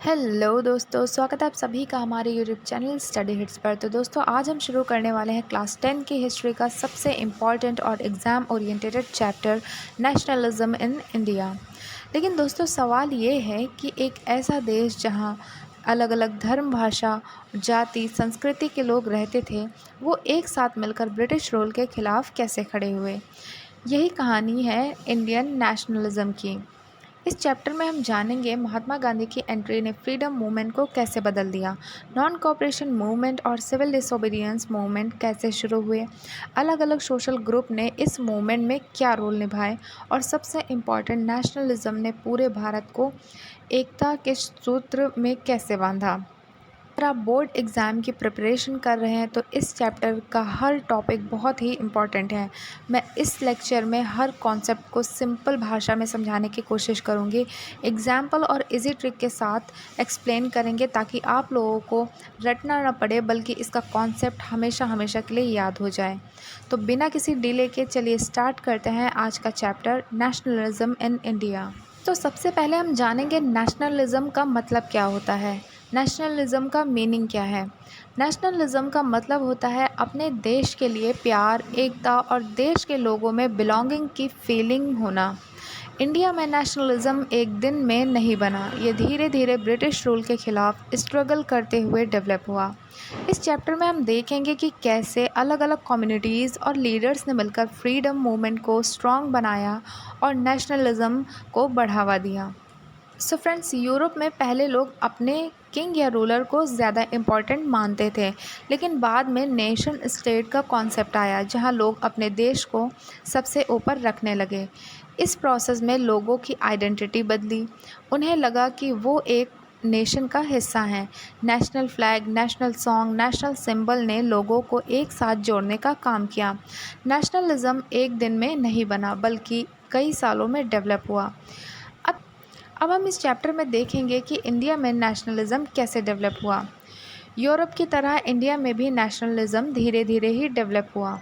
Hello दोस्तों, स्वागत है आप सभी का हमारे यूट्यूब चैनल स्टडी हिट्स पर। तो दोस्तों आज हम शुरू करने वाले हैं क्लास 10 की हिस्ट्री का सबसे इम्पॉर्टेंट और exam oriented chapter nationalism in India. लेकिन दोस्तों सवाल ये है कि एक ऐसा देश जहां अलग अलग धर्म, भाषा, जाति, संस्कृति के लोग रहते थे, वो एक साथ मिलकर ब्रिटिश रूल के खिलाफ कैसे खड़े हुए। यही कहानी है इंडियन नेशनलिज्म की। इस चैप्टर में हम जानेंगे महात्मा गांधी की एंट्री ने फ्रीडम मूवमेंट को कैसे बदल दिया, नॉन कोऑपरेशन मूवमेंट और सिविल डिसोबीडियंस मूवमेंट कैसे शुरू हुए, अलग अलग सोशल ग्रुप ने इस मूवमेंट में क्या रोल निभाए और सबसे इम्पॉर्टेंट नेशनलिज्म ने पूरे भारत को एकता के सूत्र में कैसे बांधा। अगर आप बोर्ड एग्ज़ाम की प्रिपरेशन कर रहे हैं तो इस चैप्टर का हर टॉपिक बहुत ही इम्पॉर्टेंट है। मैं इस लेक्चर में हर कॉन्सेप्ट को सिंपल भाषा में समझाने की कोशिश करूँगी। एग्जाम्पल और इजी ट्रिक के साथ एक्सप्लेन करेंगे ताकि आप लोगों को रटना ना पड़े, बल्कि इसका कॉन्सेप्ट हमेशा हमेशा के लिए याद हो जाए। तो बिना किसी डिले के चलिए स्टार्ट करते हैं आज का चैप्टर नेशनलिज्म इन इंडिया। तो सबसे पहले हम जानेंगे नेशनलिज्म का मतलब क्या होता है। नेशनलिज्म का मीनिंग क्या है। नेशनलिज्म का मतलब होता है अपने देश के लिए प्यार, एकता और देश के लोगों में बिलोंगिंग की फीलिंग होना। इंडिया में नेशनलिज्म एक दिन में नहीं बना, ये धीरे धीरे ब्रिटिश रूल के खिलाफ स्ट्रगल करते हुए डेवलप हुआ। इस चैप्टर में हम देखेंगे कि कैसे अलग अलग कम्युनिटीज़ और लीडर्स ने मिलकर फ्रीडम मूवमेंट को स्ट्रॉन्ग बनाया और नेशनलिज्म को बढ़ावा दिया। सो फ्रेंड्स, यूरोप में पहले लोग अपने किंग या रूलर को ज़्यादा इम्पॉर्टेंट मानते थे, लेकिन बाद में नेशन स्टेट का कॉन्सेप्ट आया जहां लोग अपने देश को सबसे ऊपर रखने लगे। इस प्रोसेस में लोगों की आइडेंटिटी बदली, उन्हें लगा कि वो एक नेशन का हिस्सा हैं। National flag, national song, national symbol ने लोगों को एक साथ जोड़ने का काम किया। नेशनलिज्म एक दिन में नहीं बना, बल्कि कई सालों में डेवलप हुआ। अब हम इस चैप्टर में देखेंगे कि इंडिया में नेशनलिज्म कैसे डेवलप हुआ। यूरोप की तरह इंडिया में भी नेशनलिज्म धीरे धीरे ही डेवलप हुआ।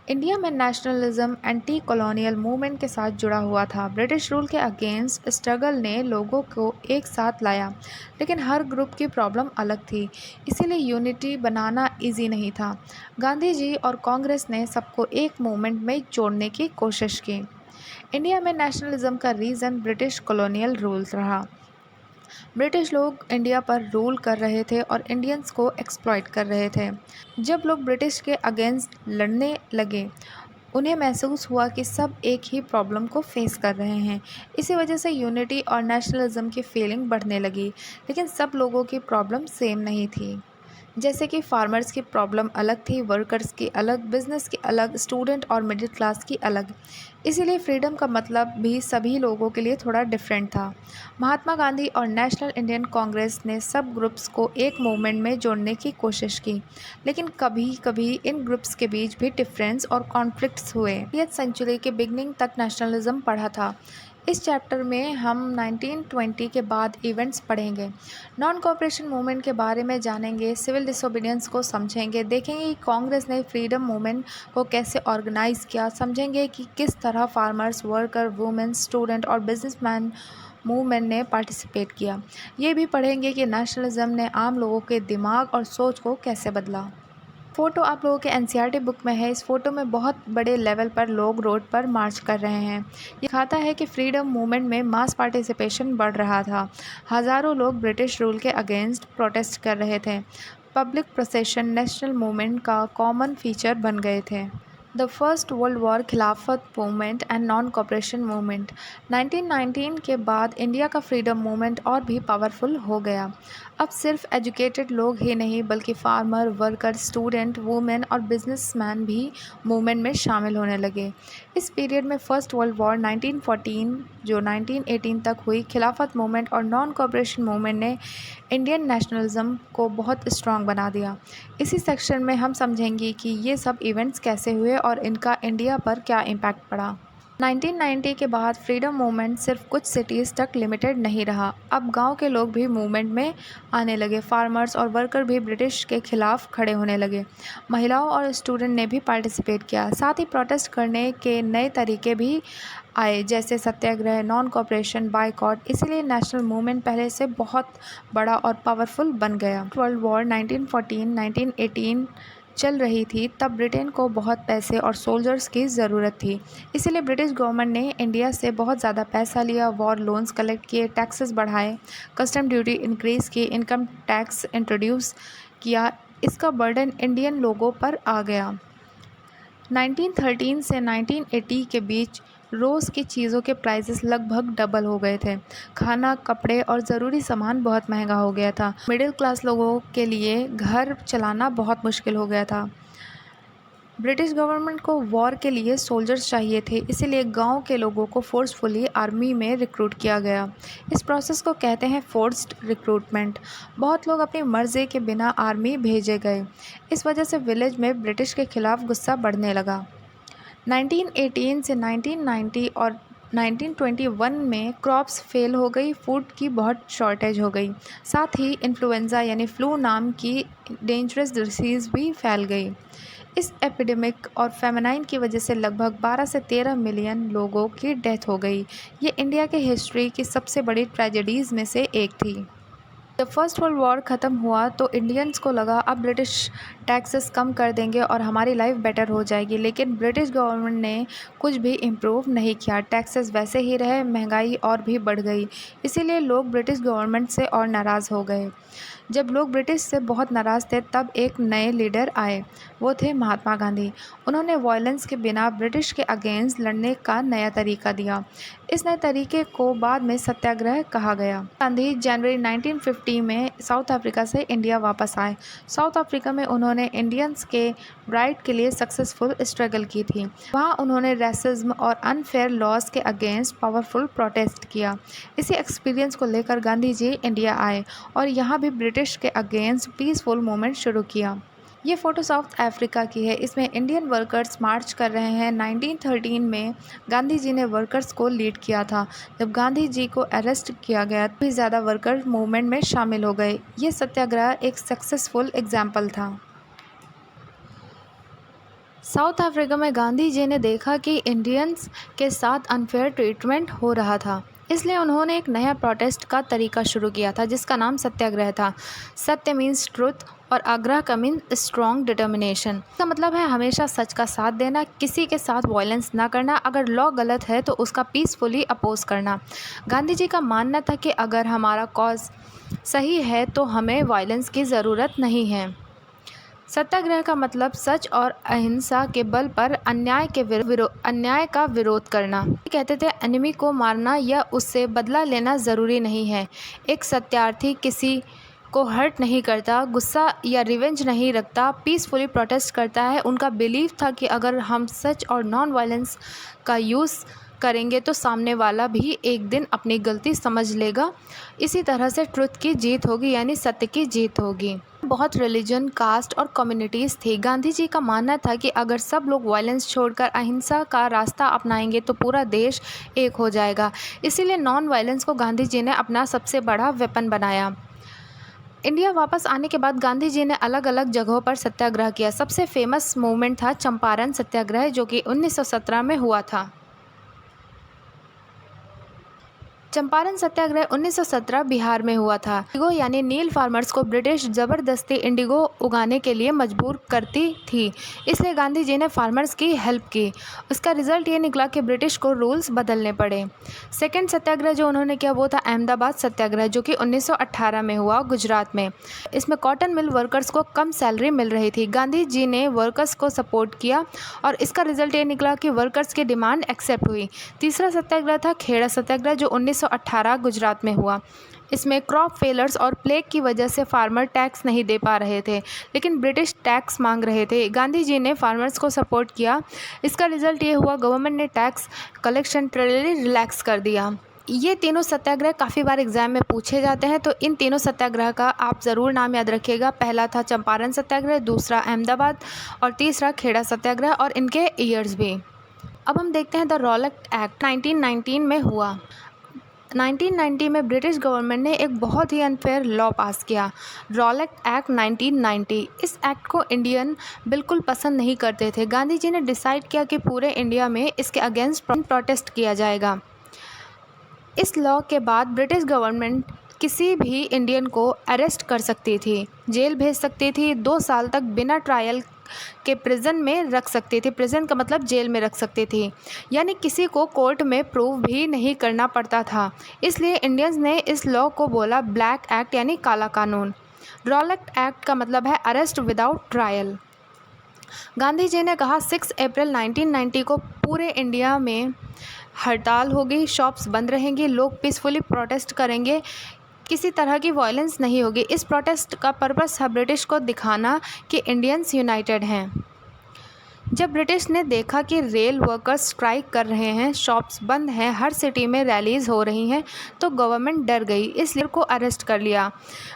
इंडिया में नेशनलिज्म एंटी कॉलोनियल मूवमेंट के साथ जुड़ा हुआ था। ब्रिटिश रूल के अगेंस्ट स्ट्रगल ने लोगों को एक साथ लाया, लेकिन हर ग्रुप की प्रॉब्लम अलग थी, इसीलिए यूनिटी बनाना इजी नहीं था। गांधी जी और कांग्रेस ने सबको एक मूवमेंट में जोड़ने की कोशिश की। इंडिया में नेशनलिज्म का रीज़न ब्रिटिश कॉलोनियल रूल रहा। ब्रिटिश लोग इंडिया पर रूल कर रहे थे और इंडियंस को एक्सप्लॉइट कर रहे थे। जब लोग ब्रिटिश के अगेंस्ट लड़ने लगे, उन्हें महसूस हुआ कि सब एक ही प्रॉब्लम को फेस कर रहे हैं। इसी वजह से यूनिटी और नेशनलिज्म की फीलिंग बढ़ने लगी, लेकिन सब लोगों की प्रॉब्लम सेम नहीं थी। जैसे कि फार्मर्स की प्रॉब्लम अलग थी, वर्कर्स की अलग, बिजनेस की अलग, स्टूडेंट और मिडिल क्लास की अलग। इसीलिए फ्रीडम का मतलब भी सभी लोगों के लिए थोड़ा डिफरेंट था। महात्मा गांधी और नेशनल इंडियन कांग्रेस ने सब ग्रुप्स को एक मूवमेंट में जोड़ने की कोशिश की, लेकिन कभी कभी इन ग्रुप्स के बीच भी डिफरेंस और कॉन्फ्लिक्ट्स हुए। 20वीं सेंचुरी के बिगनिंग तक नेशनलिज्म पढ़ा था। इस चैप्टर में हम 1920 के बाद इवेंट्स पढ़ेंगे, नॉन कोऑपरेशन मूवमेंट के बारे में जानेंगे, सिविल डिसोबीडियंस को समझेंगे, देखेंगे कि कांग्रेस ने फ्रीडम मूवमेंट को कैसे ऑर्गेनाइज़ किया, समझेंगे कि किस तरह फार्मर्स, वर्कर, वुमेन, स्टूडेंट और बिजनेसमैन मूवमेंट ने पार्टिसिपेट किया। ये भी पढ़ेंगे कि नेशनलिज्म ने आम लोगों के दिमाग और सोच को कैसे बदला। फ़ोटो आप लोगों के एनसीईआरटी बुक में है। इस फ़ोटो में बहुत बड़े लेवल पर लोग रोड पर मार्च कर रहे हैं। ये दिखाता है कि फ्रीडम मूवमेंट में मास पार्टिसिपेशन बढ़ रहा था। हज़ारों लोग ब्रिटिश रूल के अगेंस्ट प्रोटेस्ट कर रहे थे। पब्लिक प्रोसेशन नेशनल मूवमेंट का कॉमन फीचर बन गए थे। द फर्स्ट वर्ल्ड वॉर, खिलाफत movement and non cooperation movement. 1919 के बाद इंडिया का फ्रीडम मूवमेंट और भी पावरफुल हो गया। अब सिर्फ एजुकेटेड लोग ही नहीं, बल्कि फार्मर, वर्कर, स्टूडेंट, वुमेन और बिजनेसमैन भी मूवमेंट में शामिल होने लगे। इस पीरियड में फर्स्ट वर्ल्ड वॉर 1914 जो 1918 तक हुई, खिलाफत मूवमेंट और नॉन कोऑपरेशन मूवमेंट ने इंडियन नेशनलिज्म को बहुत स्ट्रॉन्ग बना दिया। इसी सेक्शन में हम समझेंगे कि ये सब इवेंट्स कैसे हुए और इनका इंडिया पर क्या इम्पैक्ट पड़ा। 1990 के बाद फ्रीडम मूवमेंट सिर्फ कुछ सिटीज़ तक लिमिटेड नहीं रहा। अब गांव के लोग भी मूवमेंट में आने लगे। फार्मर्स और वर्कर भी ब्रिटिश के खिलाफ खड़े होने लगे। महिलाओं और स्टूडेंट ने भी पार्टिसिपेट किया। साथ ही प्रोटेस्ट करने के नए तरीके भी आए, जैसे सत्याग्रह, नॉन कॉपरेशन, बायकॉट। इसीलिए नेशनल मूवमेंट पहले से बहुत बड़ा और पावरफुल बन गया। वर्ल्ड वॉर 1914-1918 चल रही थी, तब ब्रिटेन को बहुत पैसे और सोल्जर्स की ज़रूरत थी। इसीलिए ब्रिटिश गवर्नमेंट ने इंडिया से बहुत ज़्यादा पैसा लिया, वॉर लोन्स कलेक्ट किए, टैक्सेस बढ़ाए, कस्टम ड्यूटी इंक्रीज़ की, इनकम टैक्स इंट्रोड्यूस किया। इसका बर्डन इंडियन लोगों पर आ गया। 1913 से 1980 के बीच रोज़ की चीज़ों के प्राइसेस लगभग डबल हो गए थे। खाना, कपड़े और ज़रूरी सामान बहुत महंगा हो गया था। मिडिल क्लास लोगों के लिए घर चलाना बहुत मुश्किल हो गया था। ब्रिटिश गवर्नमेंट को वॉर के लिए सोल्जर्स चाहिए थे, इसीलिए गांव के लोगों को फोर्सफुली आर्मी में रिक्रूट किया गया। इस प्रोसेस को कहते हैं फोर्स्ड रिक्रूटमेंट। बहुत लोग अपनी मर्जी के बिना आर्मी भेजे गए। इस वजह से विलेज में ब्रिटिश के खिलाफ गुस्सा बढ़ने लगा। 1918 से 1990 और 1921 में क्रॉप्स फेल हो गई, फूड की बहुत शॉर्टेज हो गई। साथ ही इन्फ्लुएंजा यानी फ्लू नाम की डेंजरस डिसीज़ भी फैल गई। इस एपिडेमिक और फेमिनाइन की वजह से लगभग 12 से 13 मिलियन लोगों की डेथ हो गई। ये इंडिया के हिस्ट्री की सबसे बड़ी ट्रेजेडीज़ में से एक थी। जब फर्स्ट वर्ल्ड वॉर ख़त्म हुआ तो इंडियंस को लगा अब ब्रिटिश टैक्सेस कम कर देंगे और हमारी लाइफ बेटर हो जाएगी, लेकिन ब्रिटिश गवर्नमेंट ने कुछ भी इम्प्रूव नहीं किया। टैक्सेस वैसे ही रहे, महंगाई और भी बढ़ गई। इसीलिए लोग ब्रिटिश गवर्नमेंट से और नाराज़ हो गए। जब लोग ब्रिटिश से बहुत नाराज़ थे, तब एक नए लीडर आए, वो थे महात्मा गांधी। उन्होंने वायलेंस के बिना ब्रिटिश के अगेंस्ट लड़ने का नया तरीका दिया। इस नए तरीके को बाद में सत्याग्रह कहा गया। गांधी जनवरी 1950 में साउथ अफ्रीका से इंडिया वापस आए। साउथ अफ्रीका में उन्होंने इंडियंस के राइट के लिए सक्सेसफुल स्ट्रगल की थी। वहाँ उन्होंने रेसिज्म और अनफेयर लॉज के अगेंस्ट पावरफुल प्रोटेस्ट किया। इसी एक्सपीरियंस को लेकर गांधी जी इंडिया आए और यहाँ भी ब्रिटिश के अगेंस्ट पीसफुल मूवमेंट शुरू किया। ये फ़ोटो साउथ अफ्रीका की है। इसमें इंडियन वर्कर्स मार्च कर रहे हैं। 1913 में गांधी जी ने वर्कर्स को लीड किया था। जब गांधी जी को अरेस्ट किया गया तो भी ज़्यादा वर्कर मूवमेंट में शामिल हो गए। ये सत्याग्रह एक सक्सेसफुल एग्जाम्पल था। साउथ अफ्रीका में गांधी जी ने देखा कि इंडियंस के साथ अनफेयर ट्रीटमेंट हो रहा था, इसलिए उन्होंने एक नया प्रोटेस्ट का तरीका शुरू किया था जिसका नाम सत्याग्रह था। सत्य मीन्स ट्रुथ और आग्रह का मीन्स स्ट्रॉन्ग डिटर्मिनेशन। इसका मतलब है हमेशा सच का साथ देना, किसी के साथ वायलेंस ना करना, अगर लॉ गलत है तो उसका पीसफुली अपोज करना। गांधी जी का मानना था कि अगर हमारा कॉज सही है तो हमें वायलेंस की ज़रूरत नहीं है। सत्याग्रह का मतलब सच और अहिंसा के बल पर अन्याय का विरोध करना। कहते थे एनिमी को मारना या उससे बदला लेना ज़रूरी नहीं है। एक सत्यार्थी किसी को हर्ट नहीं करता, गुस्सा या रिवेंज नहीं रखता, पीसफुली प्रोटेस्ट करता है। उनका बिलीव था कि अगर हम सच और नॉन वायलेंस का यूज़ करेंगे तो सामने वाला भी एक दिन अपनी गलती समझ लेगा। इसी तरह से ट्रुथ की जीत होगी, यानी सत्य की जीत होगी। बहुत रिलीजन, कास्ट और कम्युनिटीज़ थी। गांधी जी का मानना था कि अगर सब लोग वायलेंस छोड़कर अहिंसा का रास्ता अपनाएंगे तो पूरा देश एक हो जाएगा। इसीलिए नॉन वायलेंस को गांधी जी ने अपना सबसे बड़ा वेपन बनाया। इंडिया वापस आने के बाद गांधी जी ने अलग अलग जगहों पर सत्याग्रह किया। सबसे फेमस मूवमेंट था चंपारण सत्याग्रह, जो कि 1917 में हुआ था। चंपारण सत्याग्रह 1917 बिहार में हुआ था। इंडिगो यानी नील फार्मर्स को ब्रिटिश ज़बरदस्ती इंडिगो उगाने के लिए मजबूर करती थी, इसलिए गांधी जी ने फार्मर्स की हेल्प की। उसका रिजल्ट ये निकला कि ब्रिटिश को रूल्स बदलने पड़े। सेकेंड सत्याग्रह जो उन्होंने किया वो था अहमदाबाद सत्याग्रह, जो कि 1918 में हुआ गुजरात में। इसमें कॉटन मिल वर्कर्स को कम सैलरी मिल रही थी। गांधी जी ने वर्कर्स को सपोर्ट किया और इसका रिजल्ट ये निकला कि वर्कर्स की डिमांड एक्सेप्ट हुई। तीसरा सत्याग्रह था खेड़ा सत्याग्रह, जो 1918 गुजरात में हुआ। इसमें क्रॉप फेलर्स और प्लेग की वजह से फार्मर टैक्स नहीं दे पा रहे थे, लेकिन ब्रिटिश टैक्स मांग रहे थे। गांधी जी ने फार्मर्स को सपोर्ट किया। इसका रिजल्ट ये हुआ, गवर्नमेंट ने टैक्स कलेक्शन रिलैक्स कर दिया। ये तीनों सत्याग्रह काफ़ी बार एग्जाम में पूछे जाते हैं, तो इन तीनों सत्याग्रह का आप ज़रूर नाम याद रखिएगा। पहला था चंपारण सत्याग्रह, दूसरा अहमदाबाद और तीसरा खेड़ा सत्याग्रह, और इनके ईयर्स भी। अब हम देखते हैं द रॉलेट एक्ट 1919 में हुआ। 1990 में ब्रिटिश गवर्नमेंट ने एक बहुत ही अनफेयर लॉ पास किया, रॉलेट एक्ट 1990। इस एक्ट को इंडियन बिल्कुल पसंद नहीं करते थे। गांधी जी ने डिसाइड किया कि पूरे इंडिया में इसके अगेंस्ट प्रोटेस्ट किया जाएगा। इस लॉ के बाद ब्रिटिश गवर्नमेंट किसी भी इंडियन को अरेस्ट कर सकती थी, जेल भेज सकती थी, 2 साल तक बिना ट्रायल के प्रिजन में रख सकती थी। प्रिजन का मतलब जेल में रख सकती थी, यानी किसी को कोर्ट में प्रूव भी नहीं करना पड़ता था। इसलिए इंडियंस ने इस लॉ को बोला ब्लैक एक्ट यानी काला कानून। रॉलेट एक्ट का मतलब है arrest without trial. Gandhi ji ने कहा 6 अप्रैल 1990 को पूरे इंडिया में हड़ताल होगी, शॉप्स बंद रहेंगी, लोग पीसफुली प्रोटेस्ट करेंगे, किसी तरह की वायलेंस नहीं होगी। इस प्रोटेस्ट का पर्पस था ब्रिटिश को दिखाना कि इंडियंस यूनाइटेड हैं। जब ब्रिटिश ने देखा कि रेल वर्कर्स स्ट्राइक कर रहे हैं, शॉप्स बंद हैं, हर सिटी में रैलीज हो रही हैं, तो गवर्नमेंट डर गई, इसलिए को अरेस्ट कर लिया।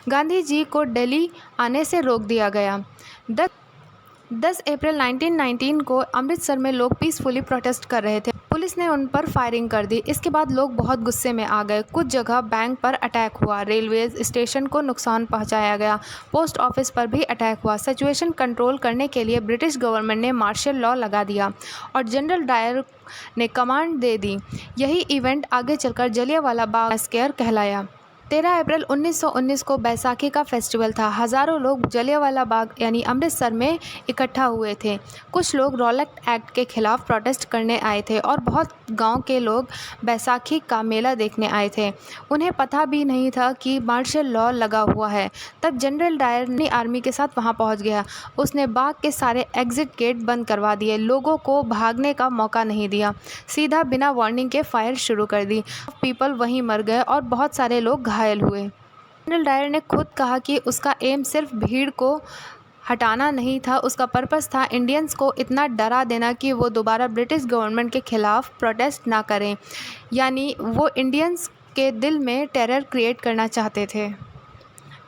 गांधी जी को दिल्ली आने से रोक दिया गया। 10 अप्रैल 1919 को अमृतसर में लोग पीसफुली प्रोटेस्ट कर रहे थे। पुलिस ने उन पर फायरिंग कर दी। इसके बाद लोग बहुत गुस्से में आ गए। कुछ जगह बैंक पर अटैक हुआ, रेलवे स्टेशन को नुकसान पहुंचाया गया, पोस्ट ऑफिस पर भी अटैक हुआ। सिचुएशन कंट्रोल करने के लिए ब्रिटिश गवर्नमेंट ने मार्शल लॉ लगा दिया और जनरल डायर ने कमांड दे दी। यही इवेंट आगे चलकर जलियांवाला बाग मैसेकर कहलाया। 13 अप्रैल 1919 को बैसाखी का फेस्टिवल था। हज़ारों लोग जलियांवाला बाग यानी अमृतसर में इकट्ठा हुए थे। कुछ लोग रॉलेट एक्ट के खिलाफ प्रोटेस्ट करने आए थे और बहुत गांव के लोग बैसाखी का मेला देखने आए थे। उन्हें पता भी नहीं था कि मार्शल लॉ लगा हुआ है। तब जनरल डायर ने आर्मी के साथ वहां पहुंच गया। उसने बाग के सारे एग्जिट गेट बंद करवा दिए, लोगों को भागने का मौका नहीं दिया, सीधा बिना वार्निंग के फायर शुरू कर दी। पीपल वहीं मर गए और बहुत सारे लोग घायल हुए। जनरल डायर ने खुद कहा कि उसका एम सिर्फ भीड़ को हटाना नहीं था, उसका पर्पस था इंडियंस को इतना डरा देना कि वो दोबारा ब्रिटिश गवर्नमेंट के खिलाफ प्रोटेस्ट ना करें, यानी वो इंडियंस के दिल में टेरर क्रिएट करना चाहते थे।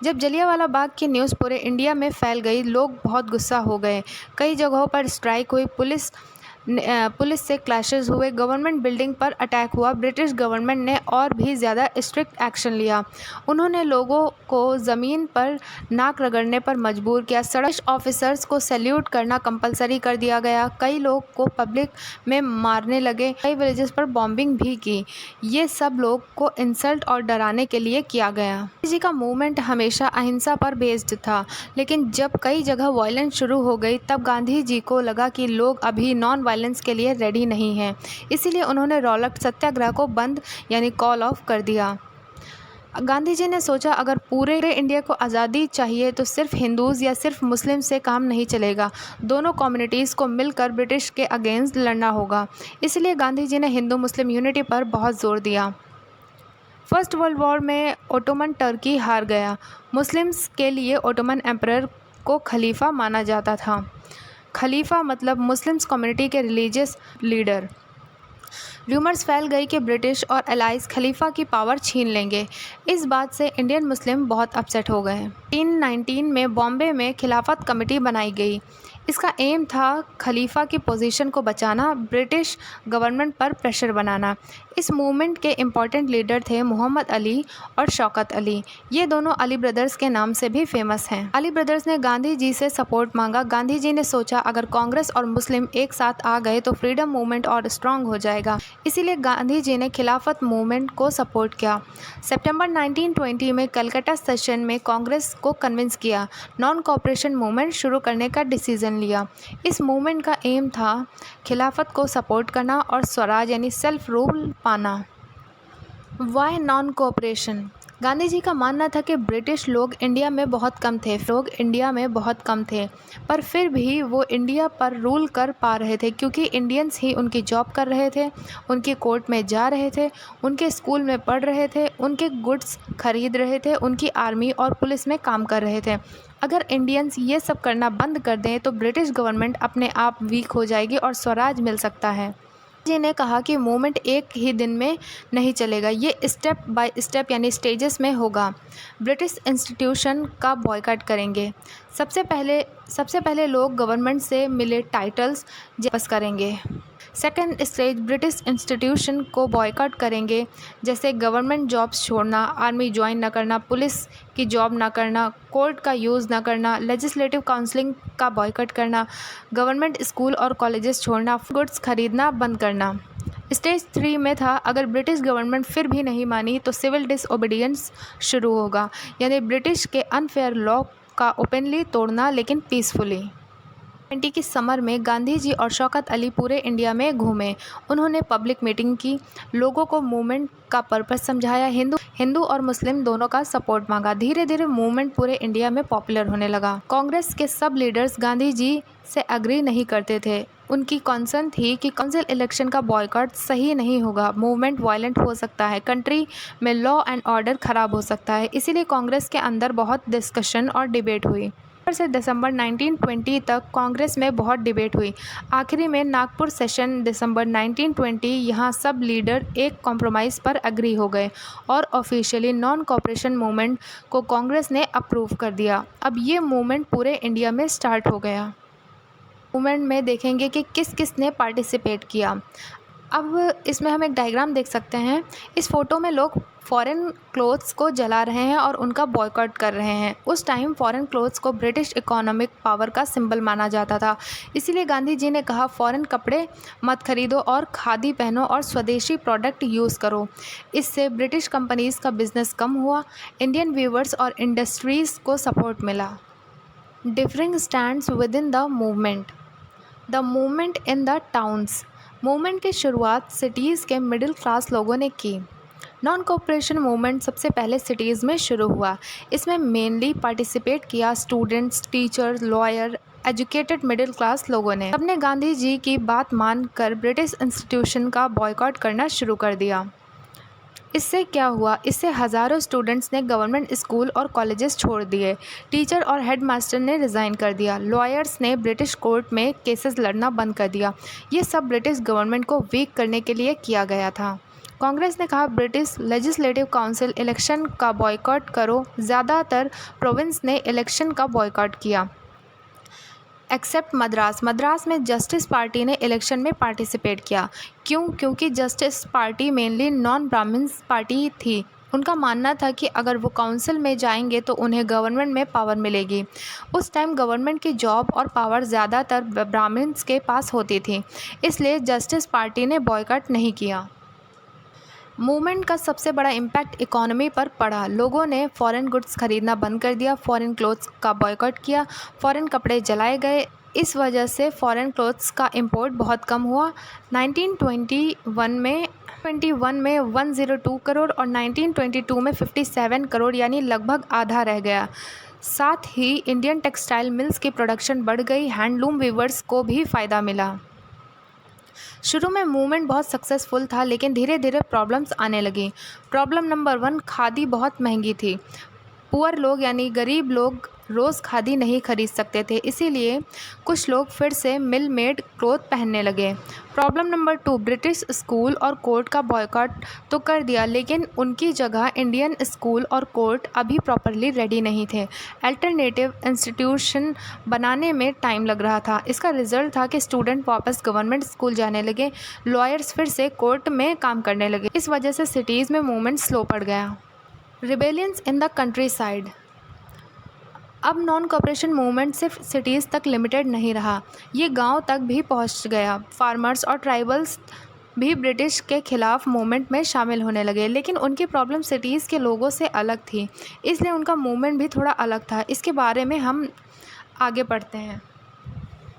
जब जलियांवाला बाग की न्यूज़ पूरे इंडिया में फैल गई, लोग बहुत गुस्सा हो गए। कई जगहों पर स्ट्राइक हुई, पुलिस से क्लैशेस हुए, गवर्नमेंट बिल्डिंग पर अटैक हुआ। ब्रिटिश गवर्नमेंट ने और भी ज़्यादा स्ट्रिक्ट एक्शन लिया। उन्होंने लोगों को ज़मीन पर नाक रगड़ने पर मजबूर किया। सड़क ऑफिसर्स को सैल्यूट करना कंपलसरी कर दिया गया। कई लोग को पब्लिक में मारने लगे, कई विलेजेस पर बॉम्बिंग भी की। ये सब लोग को इंसल्ट और डराने के लिए किया गया। गांधी जी का मूवमेंट हमेशा अहिंसा पर बेस्ड था, लेकिन जब कई जगह वायलेंस शुरू हो गई, तब गांधी जी को लगा कि लोग अभी नॉन वायलेंस के लिए रेडी नहीं हैं। इसीलिए उन्होंने रॉलेट सत्याग्रह को बंद यानी कॉल ऑफ कर दिया। गांधी जी ने सोचा अगर पूरे इंडिया को आज़ादी चाहिए तो सिर्फ हिंदूज़ या सिर्फ मुस्लिम से काम नहीं चलेगा, दोनों कम्युनिटीज़ को मिलकर ब्रिटिश के अगेंस्ट लड़ना होगा। इसलिए गांधी जी ने हिंदू मुस्लिम यूनिटी पर बहुत जोर दिया। फर्स्ट वर्ल्ड वॉर में ओटोमन टर्की हार गया। मुस्लिम्स के लिए ओटोमन एम्परर को खलीफा माना जाता था। खलीफा मतलब मुस्लिम्स कम्युनिटी के रिलीजियस लीडर। रूमर्स फैल गई कि ब्रिटिश और एलाइज खलीफा की पावर छीन लेंगे। इस बात से इंडियन मुस्लिम बहुत अपसेट हो गए। 1919 में बॉम्बे में खिलाफत कमेटी बनाई गई। इसका एम था खलीफा की पोजीशन को बचाना, ब्रिटिश गवर्नमेंट पर प्रेशर बनाना। इस मूवमेंट के इम्पॉर्टेंट लीडर थे मोहम्मद अली और शौकत अली। ये दोनों अली ब्रदर्स के नाम से भी फेमस हैं। अली ब्रदर्स ने गांधी जी से सपोर्ट मांगा। गांधी जी ने सोचा अगर कांग्रेस और मुस्लिम एक साथ आ गए तो फ्रीडम मूवमेंट और स्ट्रांग हो जाएगा। इसीलिए गांधी जी ने खिलाफत मूवमेंट को सपोर्ट किया। सितंबर 1920 में कलकत्ता सेशन में कांग्रेस को कन्विंस किया, नॉन कोऑपरेशन मूवमेंट शुरू करने का डिसीजन लिया। इस मूवमेंट का एम था खिलाफत को सपोर्ट करना और स्वराज यानी सेल्फ रूल पाना। Why non cooperation? Gandhi ji का मानना था कि ब्रिटिश लोग इंडिया में बहुत कम थे, पर फिर भी वो इंडिया पर रूल कर पा रहे थे क्योंकि इंडियंस ही उनकी जॉब कर रहे थे, उनके कोर्ट में जा रहे थे, उनके स्कूल में पढ़ रहे थे, उनके गुड्स खरीद रहे थे, उनकी आर्मी और पुलिस में काम कर रहे थे। अगर इंडियंस ये सब करना बंद कर दें तो ब्रिटिश गवर्नमेंट अपने आप वीक हो जाएगी और स्वराज मिल सकता है। जी ने कहा कि मूवमेंट एक ही दिन में नहीं चलेगा, ये स्टेप बाय स्टेप यानी स्टेजेस में होगा। ब्रिटिश इंस्टीट्यूशन का बॉयकॉट करेंगे। सबसे पहले लोग गवर्नमेंट से मिले टाइटल्स वापस करेंगे। सेकंड स्टेज ब्रिटिश इंस्टीट्यूशन को बॉयकॉट करेंगे, जैसे गवर्नमेंट जॉब्स छोड़ना, आर्मी ज्वाइन न करना, पुलिस की जॉब ना करना, कोर्ट का यूज़ ना करना, लेजिस्लेटिव काउंसलिंग का बॉयकॉट करना, गवर्नमेंट स्कूल और कॉलेजेस छोड़ना, गुड्स खरीदना बंद करना। स्टेज 3 में था, अगर ब्रिटिश गवर्नमेंट फिर भी नहीं मानी तो सिविल डिसओबीडियंस शुरू होगा, यानी ब्रिटिश के अनफेयर लॉ का ओपनली तोड़ना, लेकिन पीसफुली। 20 की समर में गांधी जी और शौकत अली पूरे इंडिया में घूमे। उन्होंने पब्लिक मीटिंग की, लोगों को मूवमेंट का पर्पस समझाया, हिंदू और मुस्लिम दोनों का सपोर्ट मांगा। धीरे धीरे मूवमेंट पूरे इंडिया में पॉपुलर होने लगा। कांग्रेस के सब लीडर्स गांधी जी से अग्री नहीं करते थे। उनकी कंसर्न थी कि काउंसिल इलेक्शन का बॉयकॉट सही नहीं होगा, मूवमेंट वायलेंट हो सकता है, कंट्री में लॉ एंड ऑर्डर खराब हो सकता है। इसीलिए कांग्रेस के अंदर बहुत डिस्कशन और डिबेट हुई। से दिसंबर 1920 तक कांग्रेस में बहुत डिबेट हुई। आखिरी में नागपुर सेशन दिसंबर 1920 यहाँ सब लीडर एक कॉम्प्रोमाइज़ पर एग्री हो गए और ऑफिशियली नॉन कॉपरेशन मूवमेंट को कांग्रेस ने अप्रूव कर दिया। अब ये मूवमेंट पूरे इंडिया में स्टार्ट हो गया। मूवमेंट में देखेंगे कि किस किस ने पार्टिसिपेट किया। अब इसमें हम एक डायग्राम देख सकते हैं। इस फ़ोटो में लोग फॉरेन क्लोथ्स को जला रहे हैं और उनका बॉयकॉट कर रहे हैं। उस टाइम फॉरेन क्लोथ्स को ब्रिटिश इकोनॉमिक पावर का सिंबल माना जाता था। इसीलिए गांधी जी ने कहा, फॉरेन कपड़े मत खरीदो और खादी पहनो और स्वदेशी प्रोडक्ट यूज़ करो। इससे ब्रिटिश कंपनीज़ का बिजनेस कम हुआ, इंडियन व्यूवर्स और इंडस्ट्रीज़ को सपोर्ट मिला। Differing stands with in the movement. The movement in the towns. Movement की शुरुआत सिटीज़ के मिडिल क्लास लोगों ने की। नॉन कॉपरेशन मूवमेंट सबसे पहले सिटीज़ में शुरू हुआ। इसमें मेनली पार्टिसिपेट किया students, teachers, lawyer, educated middle class लोगों ने। सबने गांधी जी की बात मानकर ब्रिटिश इंस्टीट्यूशन का बॉयकॉट करना शुरू कर दिया। इससे क्या हुआ? इससे हज़ारों स्टूडेंट्स ने गवर्नमेंट स्कूल और कॉलेजेस छोड़ दिए। टीचर और हेडमास्टर ने रिज़ाइन कर दिया। लॉयर्स ने ब्रिटिश कोर्ट में केसेस लड़ना बंद कर दिया। ये सब ब्रिटिश गवर्नमेंट को वीक करने के लिए किया गया था। कांग्रेस ने कहा, ब्रिटिश लेजिस्लेटिव काउंसिल इलेक्शन का बॉयकॉट करो। ज़्यादातर प्रोविंस ने इलेक्शन का बॉयकॉट किया एक्सेप्ट मद्रास। मद्रास में जस्टिस पार्टी ने इलेक्शन में पार्टिसिपेट किया। क्यों? क्योंकि justice party mainly non Brahmans party थी। उनका मानना था कि अगर वो काउंसिल में जाएंगे तो उन्हें गवर्नमेंट में पावर मिलेगी। उस टाइम गवर्नमेंट की जॉब और पावर ज़्यादातर ब्राह्मण्स के पास होती थी, इसलिए जस्टिस पार्टी ने बॉयकॉट नहीं किया। मूवमेंट का सबसे बड़ा इम्पैक्ट इकोनॉमी पर पड़ा। लोगों ने फॉरेन गुड्स खरीदना बंद कर दिया, फॉरेन क्लोथ्स का बॉयकॉट किया, फॉरेन कपड़े जलाए गए। इस वजह से फॉरेन क्लोथ्स का इंपोर्ट बहुत कम हुआ। 1921 में 102 करोड़ और 1922 में 57 करोड़, यानी लगभग आधा रह गया। साथ ही इंडियन टेक्सटाइल मिल्स की प्रोडक्शन बढ़ गई। हैंडलूम वीवर्स को भी फ़ायदा मिला। शुरू में मूवमेंट बहुत सक्सेसफुल था, लेकिन धीरे धीरे प्रॉब्लम्स आने लगी। प्रॉब्लम नंबर 1, खादी बहुत महंगी थी। पुअर लोग यानी गरीब लोग रोज़ खादी नहीं खरीद सकते थे, इसीलिए कुछ लोग फिर से मिल मेड क्लोथ पहनने लगे। प्रॉब्लम नंबर 2, ब्रिटिश स्कूल और कोर्ट का बॉयकॉट तो कर दिया, लेकिन उनकी जगह इंडियन स्कूल और कोर्ट अभी प्रॉपरली रेडी नहीं थे। अल्टरनेटिव इंस्टीट्यूशन बनाने में टाइम लग रहा था। इसका रिजल्ट था कि स्टूडेंट वापस गवर्नमेंट स्कूल जाने लगे, लॉयर्स फिर से कोर्ट में काम करने लगे। इस वजह से सिटीज़ में मूवमेंट स्लो पड़ गया। Rebellions in the country side. अब नॉन कॉपरेशन मूवमेंट सिर्फ सिटीज़ तक लिमिटेड नहीं रहा, ये गांव तक भी पहुंच गया। फार्मर्स और ट्राइबल्स भी ब्रिटिश के ख़िलाफ़ मूवमेंट में शामिल होने लगे, लेकिन उनकी प्रॉब्लम सिटीज़ के लोगों से अलग थी, इसलिए उनका मूवमेंट भी थोड़ा अलग था। इसके बारे में हम आगे पढ़ते हैं।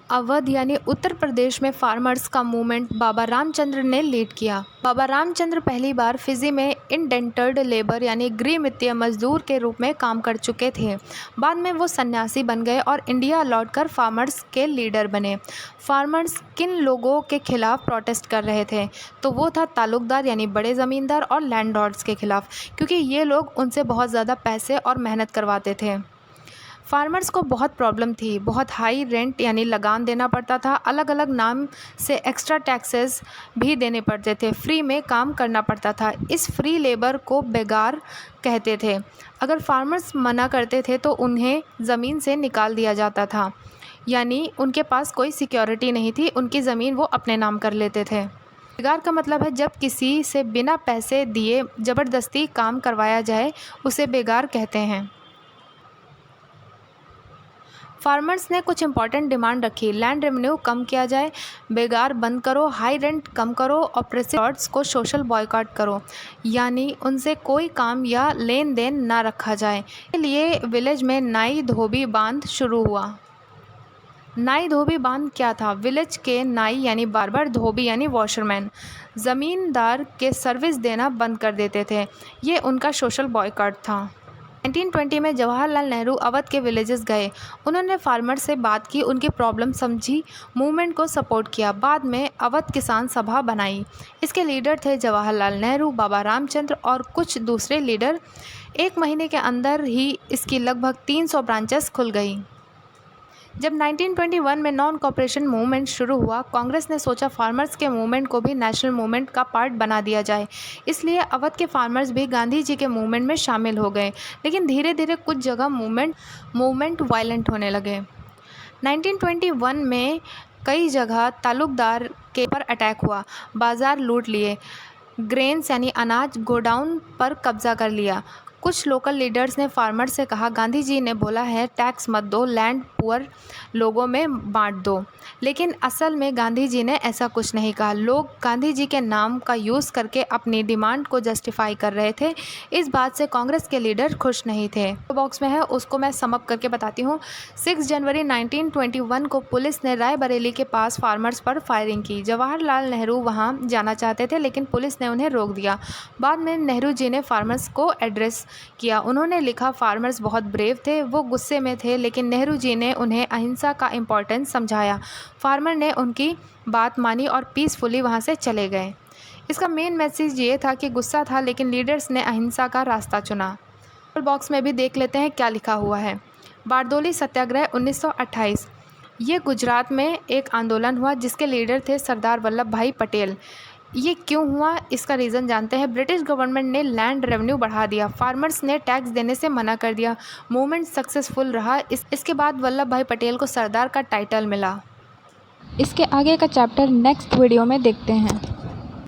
अवध यानी उत्तर प्रदेश में फार्मर्स का मूवमेंट बाबा रामचंद्र ने लीड किया। बाबा रामचंद्र पहली बार फिजी में इंडेंटर्ड लेबर यानी गृह वित्तीय मजदूर के रूप में काम कर चुके थे। बाद में वो सन्यासी बन गए और इंडिया लौटकर फार्मर्स के लीडर बने। फार्मर्स किन लोगों के खिलाफ प्रोटेस्ट कर रहे थे? तो वो था तालुकदार यानी बड़े ज़मींदार और लैंडलॉर्ड्स के खिलाफ, क्योंकि ये लोग उनसे बहुत ज़्यादा पैसे और मेहनत करवाते थे। फार्मर्स को बहुत प्रॉब्लम थी, बहुत हाई रेंट यानी लगान देना पड़ता था, अलग अलग नाम से एक्स्ट्रा टैक्सेस भी देने पड़ते थे, फ्री में काम करना पड़ता था। इस फ्री लेबर को बेगार कहते थे। अगर फार्मर्स मना करते थे तो उन्हें ज़मीन से निकाल दिया जाता था। यानी उनके पास कोई सिक्योरिटी नहीं थी, उनकी ज़मीन वो अपने नाम कर लेते थे। बेगार का मतलब है जब किसी से बिना पैसे दिए ज़बरदस्ती काम करवाया जाए, उसे बेगार कहते हैं। फार्मर्स ने कुछ इंपॉर्टेंट डिमांड रखी। लैंड रेवेन्यू कम किया जाए, बेगार बंद करो, हाई रेंट कम करो, ऑपरेसिव लॉर्ड्स को सोशल बॉयकॉट करो, यानी उनसे कोई काम या लेन देन ना रखा जाए। इसके लिए विलेज में नाई धोबी बांध शुरू हुआ। नाई धोबी बांध क्या था? विलेज के नाई यानी बार्बर, धोबी यानी वॉशरमैन ज़मींदार के सर्विस देना बंद कर देते थे। ये उनका सोशल बॉयकॉट था। 1920 में जवाहरलाल नेहरू अवध के विलेजेस गए। उन्होंने फार्मर से बात की, उनकी प्रॉब्लम समझी, मूवमेंट को सपोर्ट किया। बाद में अवध किसान सभा बनाई। इसके लीडर थे जवाहरलाल नेहरू, बाबा रामचंद्र और कुछ दूसरे लीडर। 1 महीने के अंदर ही इसकी लगभग 300 ब्रांचेस खुल गई। जब 1921 में नॉन कॉपरेशन मूवमेंट शुरू हुआ, कांग्रेस ने सोचा फार्मर्स के मूवमेंट को भी नेशनल मूवमेंट का पार्ट बना दिया जाए। इसलिए अवध के फार्मर्स भी गांधी जी के मूवमेंट में शामिल हो गए। लेकिन धीरे धीरे कुछ जगह मूवमेंट वायलेंट होने लगे। 1921 में कई जगह तालुकदार के पर अटैक हुआ, बाजार लूट लिए, ग्रेन्स यानी अनाज गोडाउन पर कब्जा कर लिया। कुछ लोकल लीडर्स ने फार्मर से कहा, गांधी जी ने बोला है टैक्स मत दो, लैंड पुअर लोगों में बांट दो। लेकिन असल में गांधी जी ने ऐसा कुछ नहीं कहा। लोग गांधी जी के नाम का यूज़ करके अपनी डिमांड को जस्टिफाई कर रहे थे। इस बात से कांग्रेस के लीडर खुश नहीं थे। बॉक्स में है उसको मैं समअप करके बताती हूँ। 6 जनवरी 1921 को पुलिस ने रायबरेली के पास फार्मर्स पर फायरिंग की। जवाहरलाल नेहरू वहाँ जाना चाहते थे, लेकिन पुलिस ने उन्हें रोक दिया। बाद में नेहरू जी ने फार्मर्स को एड्रेस किया। उन्होंने लिखा, फार्मर्स बहुत ब्रेव थे, वो गुस्से में थे, लेकिन नेहरू जी ने उन्हें अहिंसा का इम्पोर्टेंस समझाया। फार्मर ने उनकी बात मानी और पीसफुली वहाँ से चले गए। इसका मेन मैसेज ये था कि गुस्सा था, लेकिन लीडर्स ने अहिंसा का रास्ता चुना। बॉक्स में भी देख लेते हैं क्या लिखा हुआ है। बारदोली सत्याग्रह 1928। ये गुजरात में एक आंदोलन हुआ जिसके लीडर थे सरदार वल्लभ भाई पटेल। ये क्यों हुआ, इसका रीज़न जानते हैं। ब्रिटिश गवर्नमेंट ने लैंड रेवेन्यू बढ़ा दिया, फार्मर्स ने टैक्स देने से मना कर दिया। मूवमेंट सक्सेसफुल रहा। इसके बाद वल्लभ भाई पटेल को सरदार का टाइटल मिला। इसके आगे का चैप्टर नेक्स्ट वीडियो में देखते हैं।